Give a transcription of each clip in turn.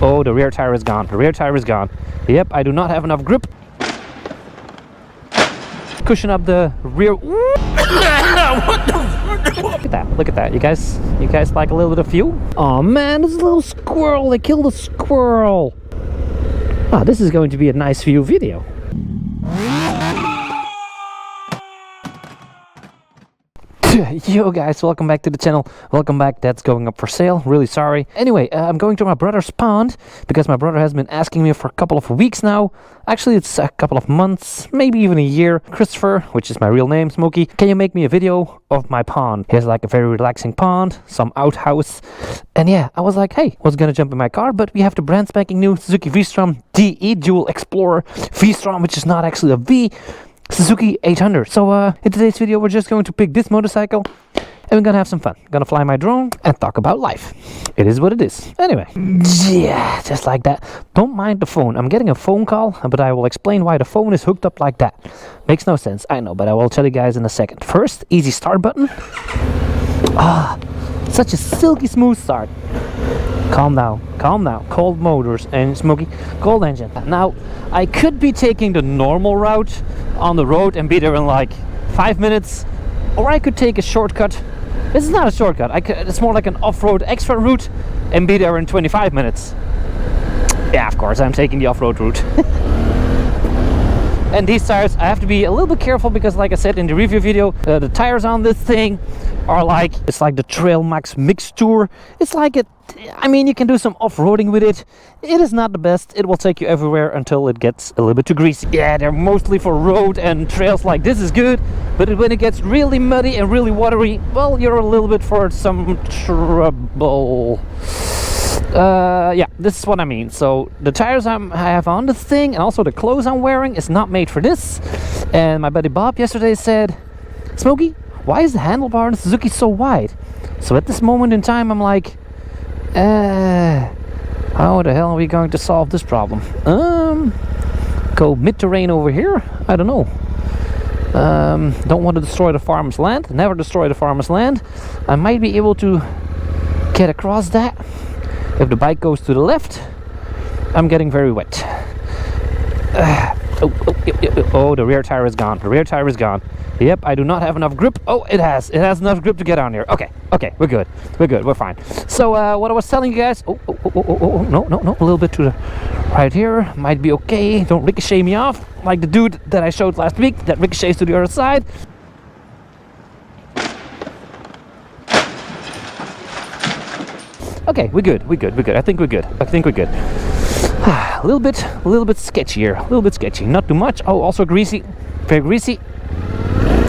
Oh, the rear tire is gone. The rear tire is gone. Yep, I do not have enough grip. Cushion up the rear. What the? Look at that. Look at that. You guys like a little bit of view? Oh man, this little squirrel. They killed a squirrel. Ah, this is going to be a nice view video. Yo guys, welcome back to the channel. Welcome back. That's going up for sale. Really sorry. Anyway, I'm going to my brother's pond because my brother has been asking me for a couple of weeks now. Actually, it's a couple of months, maybe even a year. Christopher, which is my real name, Smokey, can you make me a video of my pond? He has like a very relaxing pond, some outhouse. And yeah, I was like, hey, I was gonna jump in my car, but we have the brand spanking new Suzuki V-Strom DE Dual Explorer V-Strom, which is not actually a V. Suzuki 800. So in today's video we're just going to pick this motorcycle and we're gonna have some fun. Gonna fly my drone and talk about life. It is what it is. Anyway, yeah, just like that. Don't mind the phone. I'm getting a phone call, but I will explain why the phone is hooked up like that. Makes no sense, I know, but I will tell you guys in a second. First, easy start button. Ah, such a silky smooth start. Calm down, calm down. Cold motors and Smokey, cold engine. Now, I could be taking the normal route on the road and be there in like 5 minutes, or I could take a shortcut. This is not a shortcut. It's more like an off-road extra route and be there in 25 minutes. Yeah, of course, I'm taking the off-road route. And these tires, I have to be a little bit careful because, like I said in the review video, the tires on this thing are like, it's like the Trail Max Mixture. It's like it, I mean, you can do some off-roading with it. It is not the best. It will take you everywhere until it gets a little bit too greasy. Yeah, they're mostly for road and trails like this is good, but when it gets really muddy and really watery, well, you're a little bit for some trouble. Yeah, this is what I mean. So the tires I have on this thing and also the clothes I'm wearing is not made for this. And my buddy Bob yesterday said, Smokey, why is the handlebar on the Suzuki so wide? So at this moment in time I'm like, how the hell are we going to solve this problem? Go mid-terrain over here? I don't know. Don't want to destroy the farmer's land. Never destroy the farmer's land. I might be able to get across that. If the bike goes to the left, I'm getting very wet. Oh, the rear tire is gone. The rear tire is gone. Yep, I do not have enough grip. Oh, it has enough grip to get on here. Okay, we're good. We're fine. So what I was telling you guys, no, a little bit to the right here, might be okay. Don't ricochet me off like the dude that I showed last week that ricochets to the other side. Okay, we're good. I think we're good. A little bit sketchy here. A little bit sketchy. Not too much. Oh, also greasy. Very greasy.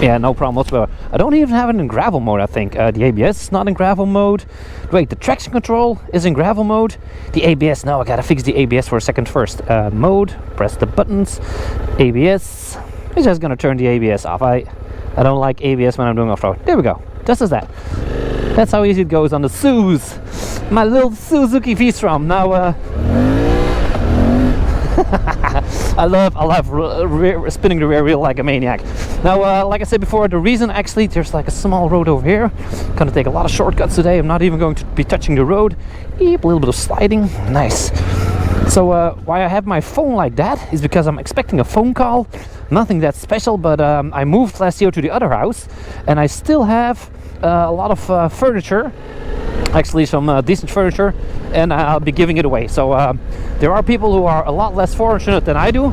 Yeah, no problem whatsoever. I don't even have it in gravel mode, I think. The ABS is not in gravel mode. Wait, the traction control is in gravel mode. The ABS, no, I gotta fix the ABS for a second first. Mode, press the buttons. ABS. I'm just gonna turn the ABS off. I don't like ABS when I'm doing off-road. There we go. Just as that. That's how easy it goes on the Suze. My little Suzuki V-Strom. Now, I love spinning the rear wheel like a maniac. Now, like I said before, the reason actually, there's like a small road over here. Gonna take a lot of shortcuts today. I'm not even going to be touching the road. Yep, a little bit of sliding. Nice. So why I have my phone like that is because I'm expecting a phone call. Nothing that special, but I moved last year to the other house and I still have a lot of furniture, actually some decent furniture, and I'll be giving it away. So there are people who are a lot less fortunate than I do.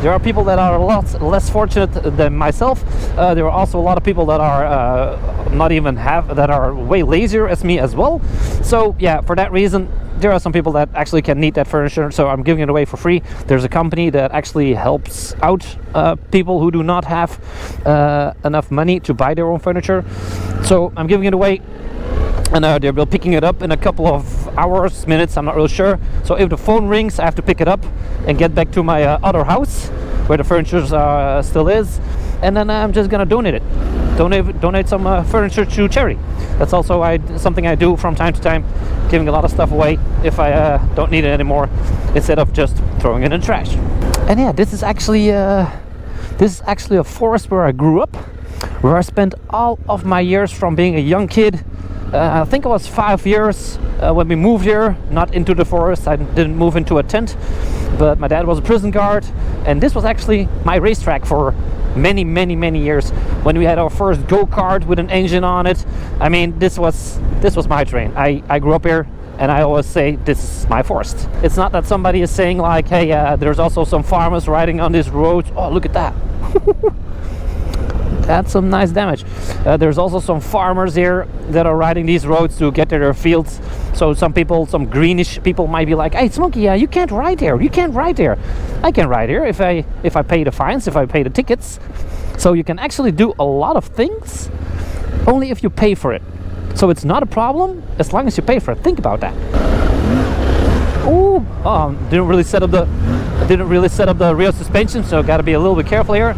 There are people that are a lot less fortunate than myself. There are also a lot of people that are that are way lazier as me as well. So yeah, for that reason, there are some people that actually can need that furniture, so I'm giving it away for free. There's a company that actually helps out people who do not have enough money to buy their own furniture. So I'm giving it away, and they'll be picking it up in a couple of hours, minutes, I'm not really sure. So if the phone rings, I have to pick it up and get back to my other house where the furniture still is, and then I'm just gonna donate it. Donate some furniture to charity. That's also something I do from time to time, giving a lot of stuff away if I don't need it anymore, instead of just throwing it in the trash. And yeah, this is actually a forest where I grew up, where I spent all of my years from being a young kid I think it was 5 years when we moved here, not into the forest. I didn't move into a tent, but my dad was a prison guard, and this was actually my racetrack for many years. When we had our first go-kart with an engine on it, I mean, this was my train. I grew up here, and I always say this is my forest. It's not that somebody is saying like, hey, there's also some farmers riding on this road. Oh, look at that. That's some nice damage. There's also some farmers here that are riding these roads to get to their fields. So some people, some greenish people might be like, hey Smokey, you can't ride here, you can't ride here. I can ride here if I pay the fines, if I pay the tickets. So you can actually do a lot of things only if you pay for it. So it's not a problem as long as you pay for it. Think about that. Ooh, didn't really set up the rear suspension, so gotta be a little bit careful here.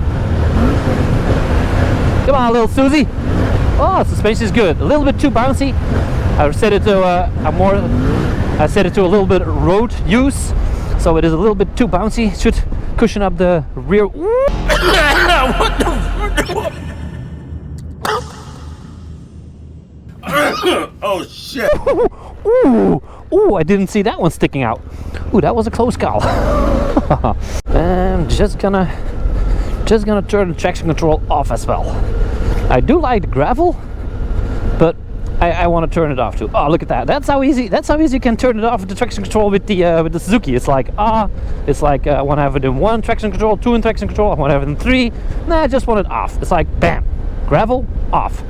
Come on, little Susie. Oh, suspension is good. A little bit too bouncy. I set it to a little bit road use, so it is a little bit too bouncy. Should cushion up the rear. What the? Oh shit! Ooh! I didn't see that one sticking out. Ooh, that was a close call. I'm just gonna turn the traction control off as well. I do like the gravel, but I want to turn it off too. Oh, look at that! That's how easy you can turn it off with the traction control with the Suzuki. It's like I want to have it in 1 traction control, 2 in traction control. I want to have it in 3. Nah, I just want it off. It's like bam, gravel off,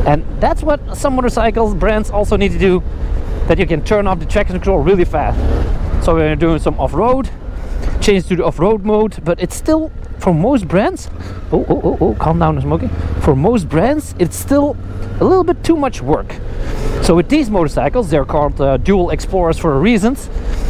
and that's what some motorcycles brands also need to do. That you can turn off the traction control really fast. So when you're doing some off-road, change to the off-road mode, but it's still, for most brands, calm down, Smokey. For most brands, it's still a little bit too much work. So with these motorcycles, they're called dual explorers for a reason,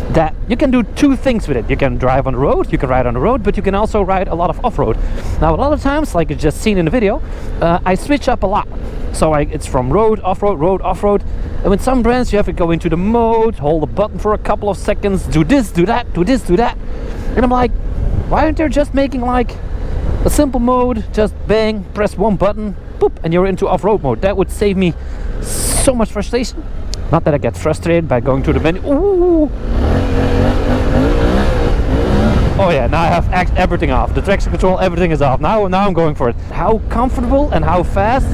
that you can do 2 things with it. You can drive on the road, you can ride on the road, but you can also ride a lot of off-road. Now a lot of times, like you just seen in the video, I switch up a lot. So it's from road, off-road. And with some brands you have to go into the mode, hold the button for a couple of seconds, do this, do that, do this, do that. And I'm like, why aren't they just making like a simple mode, just bang, press 1 button, boop, and you're into off-road mode. That would save me so much frustration. Not that I get frustrated by going to the menu. Ooh. Oh yeah, now I have everything off. The traction control, everything is off. Now I'm going for it. How comfortable and how fast.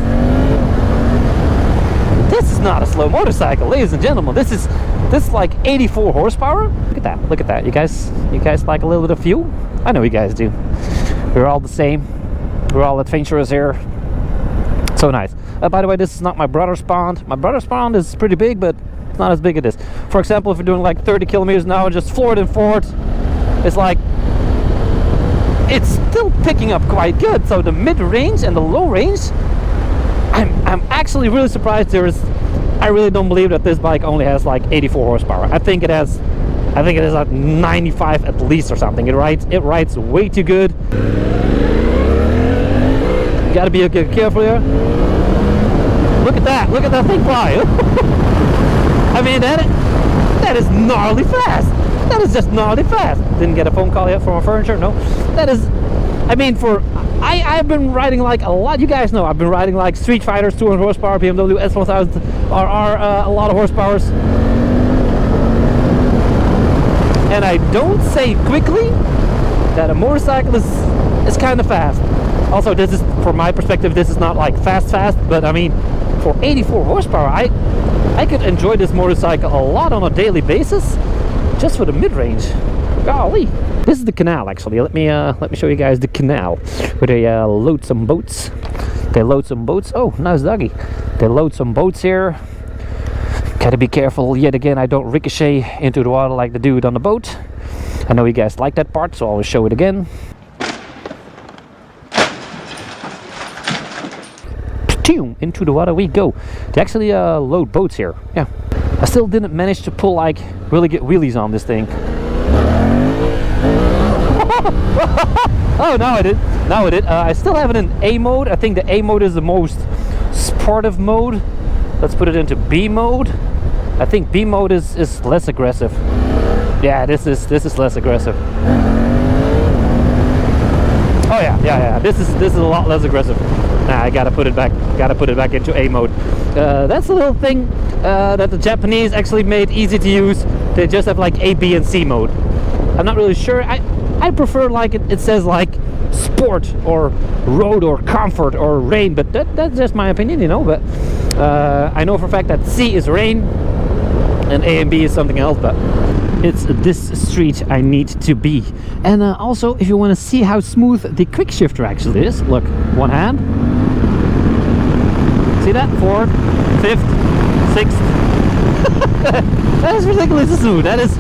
This is not a slow motorcycle, ladies and gentlemen. This is like 84 horsepower. Look at that. You guys like a little bit of fuel? I know you guys do. We're all the same. We're all adventurers here. So nice. By the way, this is not my brother's pond. My brother's pond is pretty big, but it's not as big as this. For example, if you're doing like 30 kilometers an hour, just forward and forward, it's like, it's still picking up quite good. So the mid-range and the low range, I'm actually really surprised. I really don't believe that this bike only has like 84 horsepower. I think it has like 95 at least or something. It rides way too good. You gotta be careful here. Look at that thing fly. I mean, that is gnarly fast. That is just gnarly fast. Didn't get a phone call yet from a furniture. No, that is. I mean, I've been riding like a lot. You guys know I've been riding like Street Fighters, 200 horsepower, BMW S1000 are a lot of horsepowers. And I don't say quickly that a motorcycle is kind of fast. Also, this is, from my perspective, this is not like fast, but I mean, for 84 horsepower, I could enjoy this motorcycle a lot on a daily basis, just for the mid-range. Golly. This is the canal, actually. Let me show you guys the canal where they load some boats. Oh, nice doggy. They load some boats here. Gotta be careful yet again I don't ricochet into the water like the dude on the boat. I know you guys like that part, so I'll show it again. Into the water we go. They actually load boats here. Yeah. I still didn't manage to pull like really good wheelies on this thing. Oh, now I did. I still have it in A mode. I think the A mode is the most sportive mode. Let's put it into B mode. I think B mode is less aggressive. Yeah, this is less aggressive. Oh yeah. This is a lot less aggressive. Nah, I gotta put it back into A mode. That's a little thing that the Japanese actually made easy to use. They just have like A, B, and C mode. I'm not really sure. I prefer like it says like sport or road or comfort or rain, but that's just my opinion, you know. But I know for a fact that C is rain and A and B is something else, but it's this street I need to be. And also, if you want to see how smooth the quick shifter actually is, look, one hand. See that? Fourth, fifth, sixth. That is ridiculously smooth. That is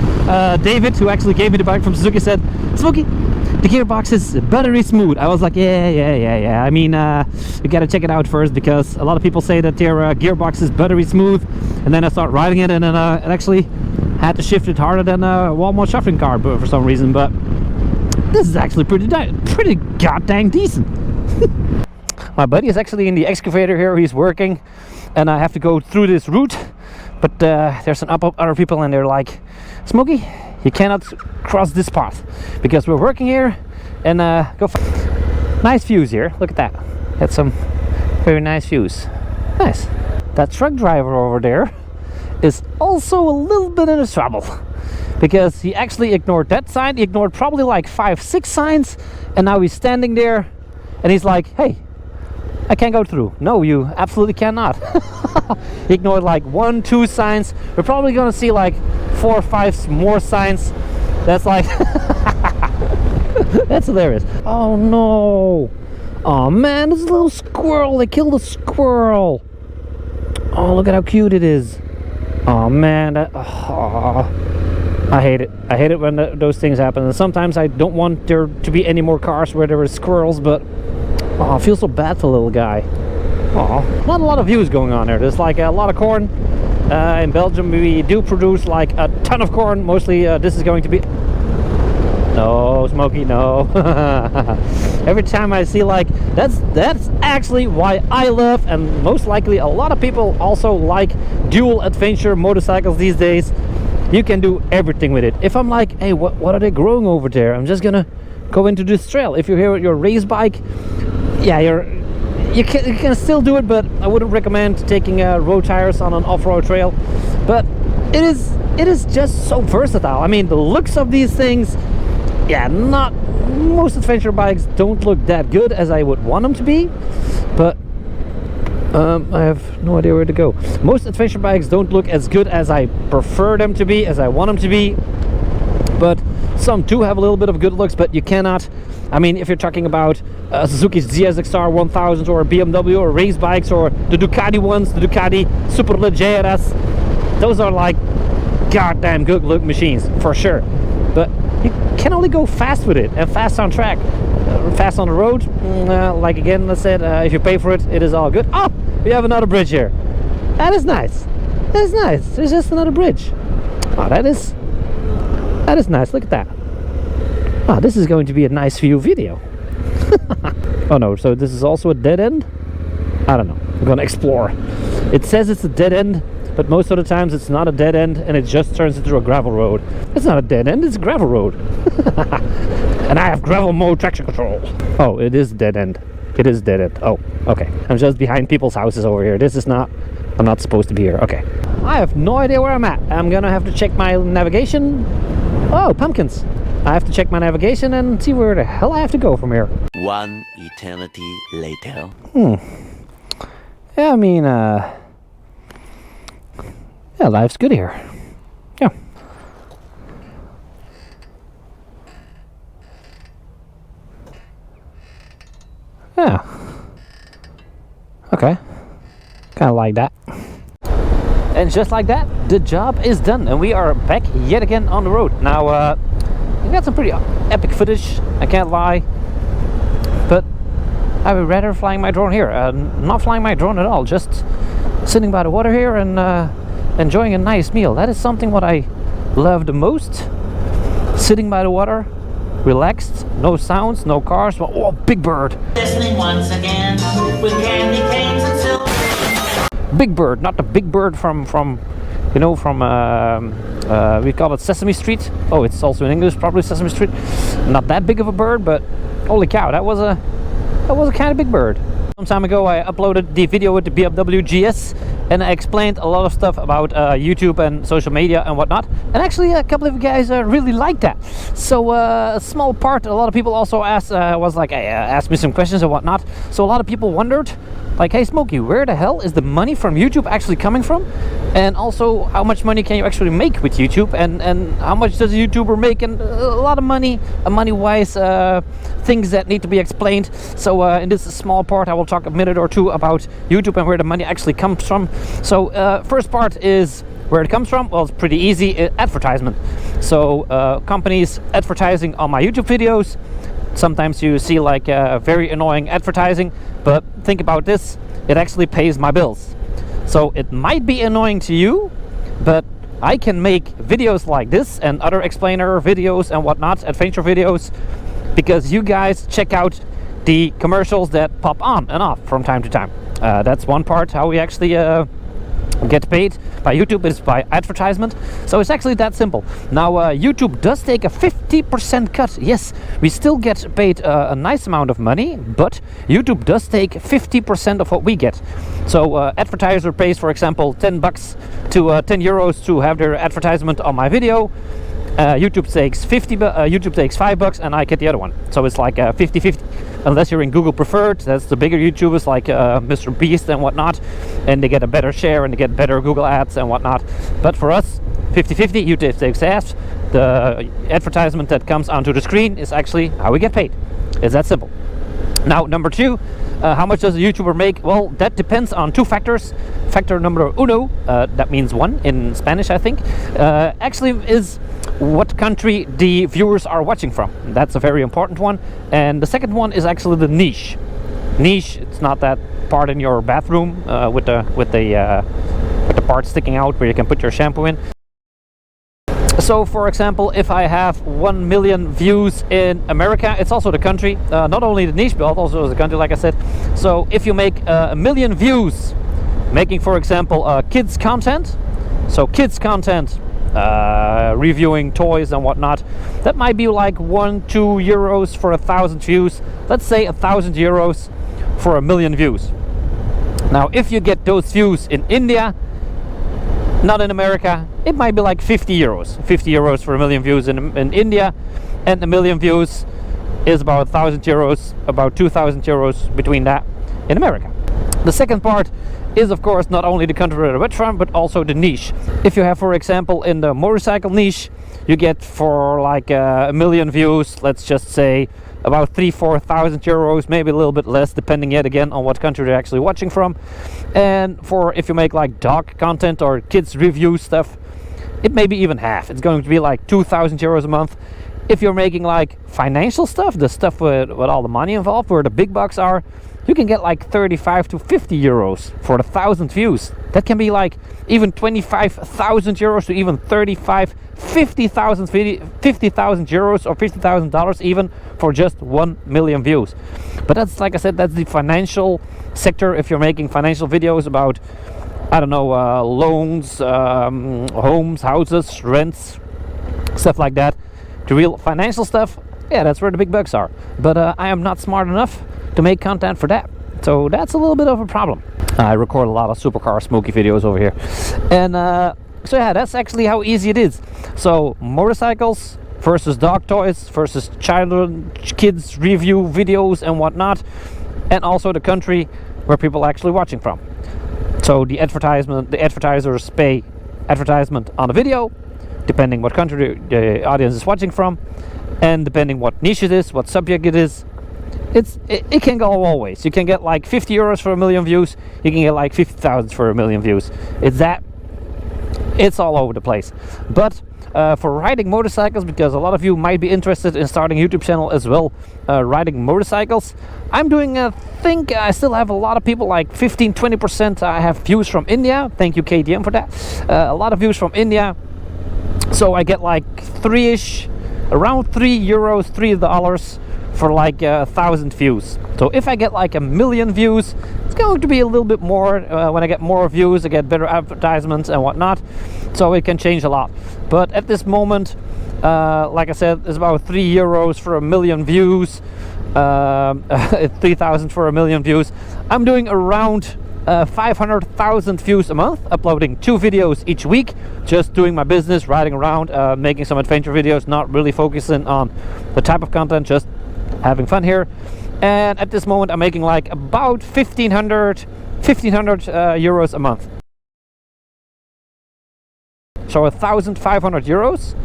David, who actually gave me the bike from Suzuki, said, Smokey, the gearbox is buttery smooth. I was like, yeah. I mean, you gotta check it out first, because a lot of people say that their gearbox is buttery smooth, and then I start riding it, and then it actually had to shift it harder than a Walmart shuffling car for some reason. But this is actually pretty goddamn decent. My buddy is actually in the excavator here. He's working, and I have to go through this route. But there's some other people, and they're like, Smokey, you cannot cross this path because we're working here. And go. Nice views here. Look at that. Had some very nice views. Nice. That truck driver over there is also a little bit in trouble, because he actually ignored that sign. He ignored probably like 5-6 signs, and now he's standing there and he's like, hey, I can't go through. No, you absolutely cannot. He ignored like 1-2 signs. We're probably gonna see like 4 or 5 more signs. That's like that's hilarious. Oh no. Oh man, this little squirrel. They killed a squirrel. Oh, look at how cute it is. Oh man, I hate it. I hate it when those things happen. And sometimes I don't want there to be any more cars where there are squirrels, but I feel so bad for the little guy. Not a lot of views going on there. There's like a lot of corn. In Belgium we do produce like a ton of corn. Mostly this is going to be... No, Smokey, no. Every time I see like... That's actually why I love, and most likely a lot of people also like, dual adventure motorcycles these days. You can do everything with it. If I'm like, hey, what are they growing over there? I'm just gonna go into this trail. If you're here with your race bike, yeah, you can still do it, but I wouldn't recommend taking road tires on an off-road trail. But it is just so versatile. I mean, the looks of these things, yeah, most adventure bikes don't look that good as I would want them to be, but I have no idea where to go. Most adventure bikes don't look as good as I prefer them to be, as I want them to be, but some do have a little bit of good looks. But you cannot, I mean, if you're talking about Suzuki's GSX-R 1000 or BMW or race bikes or the Ducati ones, the Ducati Superleggeras, those are like goddamn good look machines for sure. But you can only go fast with it, and fast on track. Fast on the road, like again I said, if you pay for it, it is all good. Oh, we have another bridge here. That is nice. That is nice. There's just another bridge. Oh, that is nice. Look at that. Oh, this is going to be a nice view video. Oh no, so this is also a dead end? I don't know. We're gonna explore. It says it's a dead end, but most of the times it's not a dead end, and it just turns into a gravel road. It's not a dead end, it's a gravel road. And I have gravel mode traction control. Oh, it is dead end. It is dead end. Oh, okay. I'm just behind people's houses over here. This is not... I'm not supposed to be here. Okay. I have no idea where I'm at. I'm gonna have to check my navigation. Oh, pumpkins. I have to check my navigation and see where the hell I have to go from here. One eternity later. Yeah, I mean, yeah, life's good here. Yeah. Yeah. Okay. Kind of like that. And just like that, the job is done, and we are back yet again on the road. Now, we got some pretty epic footage, I can't lie, but I would rather flying my drone here. Not flying my drone at all, just sitting by the water here and enjoying a nice meal. That is something what I love the most. Sitting by the water, relaxed, no sounds, no cars. Oh, big bird. Listening once again with candy canes and silver. Big bird, not the big bird from you know, from we call it Sesame Street. Oh, it's also in English, probably Sesame Street. Not that big of a bird, but holy cow, that was a kind of big bird. Some time ago I uploaded the video with the BMW GS, and I explained a lot of stuff about YouTube and social media and whatnot. And actually, a couple of you guys really liked that. So a small part, a lot of people also asked, asked me some questions and whatnot. So a lot of people wondered, like, hey Smokey, where the hell is the money from YouTube actually coming from? And also, how much money can you actually make with YouTube? And how much does a YouTuber make? And a lot of money, money-wise, things that need to be explained. So in this small part, I will talk a minute or two about YouTube and where the money actually comes from. So first part is where it comes from. Well, it's pretty easy, advertisement. So companies advertising on my YouTube videos. Sometimes you see like very annoying advertising, but think about this, it actually pays my bills. So it might be annoying to you, but I can make videos like this and other explainer videos and whatnot, adventure videos, because you guys check out the commercials that pop on and off from time to time. That's one part, how we actually get paid by YouTube is by advertisement. So it's actually that simple. Now YouTube does take a 50% cut. Yes, we still get paid a nice amount of money, but YouTube does take 50% of what we get. So advertiser pays, for example, 10 bucks to 10 euros to have their advertisement on my video. YouTube takes YouTube takes $5 and I get the other one. So it's like 50-50. Unless you're in Google Preferred, that's the bigger YouTubers like Mr. Beast and whatnot, and they get a better share and they get better Google ads and whatnot. But for us, 50-50, YouTube takes half. The advertisement that comes onto the screen is actually how we get paid. It's that simple. Now, number two, how much does a YouTuber make? Well, that depends on two factors. Factor number uno, that means one in Spanish, I think, actually is what country the viewers are watching from. That's a very important one. And the second one is actually the niche. Niche, it's not that part in your bathroom with the part sticking out where you can put your shampoo in. So for example, if I have 1 million views in America, it's also the country, not only the niche, but also the country, like I said. So if you make a million views making, for example, kids content, so kids content, reviewing toys and whatnot, that might be like 1-2 euros for 1,000 views. Let's say 1,000 euros for 1 million views. Now if you get those views in India, not in America, it might be like 50 euros. 50 euros for 1 million views in India, and 1 million views is about 1,000 euros, about 2,000 euros between that in America. The second part is, of course, not only the country where it's from, but also the niche. If you have, for example, in the motorcycle niche, you get for like 1 million views, let's just say about 3,000-4,000 euros, maybe a little bit less, depending yet again on what country they're actually watching from. And for if you make like dog content or kids review stuff, it may be even half. It's going to be like 2,000 euros a month. If you're making like financial stuff, the stuff with all the money involved, where the big bucks are, you can get like 35 to 50 euros for 1,000 views. That can be like even 25,000 euros to even 50,000 euros or $50,000 even for just 1 million views. But that's, like I said, that's the financial sector. If you're making financial videos about, I don't know, loans, homes, houses, rents, stuff like that, the real financial stuff, yeah, that's where the big bucks are. But I am not smart enough to make content for that, so that's a little bit of a problem. I record a lot of supercar Smokey videos over here, and so yeah, that's actually how easy it is. So motorcycles versus dog toys versus kids review videos and whatnot, and also the country where people are actually watching from. So the advertisers pay advertisement on the video, depending what country the audience is watching from, and depending what niche it is, what subject it is. It can go all ways. You can get like 50 euros for 1 million views. You can get like 50,000 for 1 million views. It's all over the place. But for riding motorcycles, because a lot of you might be interested in starting a YouTube channel as well, riding motorcycles, I'm doing a thing. I still have a lot of people, like 15-20% I have views from India. Thank you KTM for that. A lot of views from India. So I get like around $3 for like 1,000 views. So if I get like 1 million views, it's going to be a little bit more. When I get more views, I get better advertisements and whatnot, so it can change a lot. But at this moment, like I said, it's about €3 for 1 million views, 3,000 for 1 million views. I'm doing around 500,000 views a month, uploading 2 videos each week, just doing my business, riding around, making some adventure videos, not really focusing on the type of content, just having fun here. And at this moment I'm making like about 1500 euros a month. So 1,500 euros,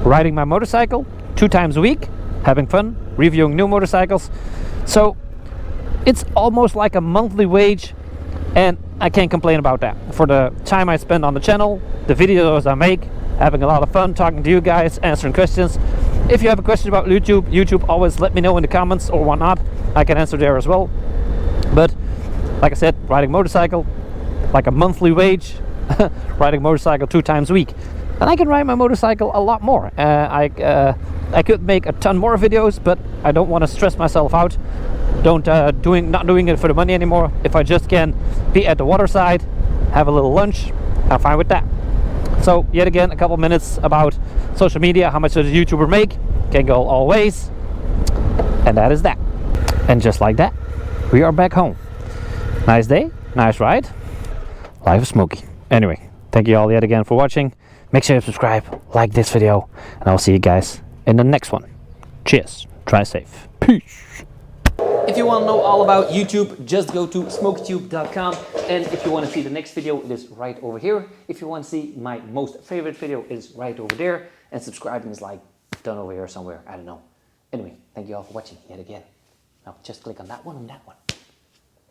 riding my motorcycle 2 times a week, having fun, reviewing new motorcycles. So it's almost like a monthly wage, and I can't complain about that. For the time I spend on the channel, the videos I make, having a lot of fun talking to you guys, answering questions. If you have a question about YouTube, always let me know in the comments or whatnot. I can answer there as well. But like I said, riding motorcycle, like a monthly wage, riding motorcycle 2 times a week. And I can ride my motorcycle a lot more. I could make a ton more videos, but I don't want to stress myself out. Not doing it for the money anymore. If I just can be at the waterside, have a little lunch, I'm fine with that. So yet again, a couple minutes about social media. How much does a YouTuber make? Can go all ways. And that is that. And just like that, we are back home. Nice day, nice ride. Life of Smokey. Anyway, thank you all yet again for watching. Make sure you subscribe, like this video, and I'll see you guys in the next one. Cheers, try safe, peace. If you want to know all about YouTube, just go to smokeytube.com, and if you want to see the next video, it is right over here. If you want to see my most favorite video, it is right over there, and subscribing is like done over here somewhere, I don't know. Anyway, thank you all for watching yet again. Now just click on that one and that one.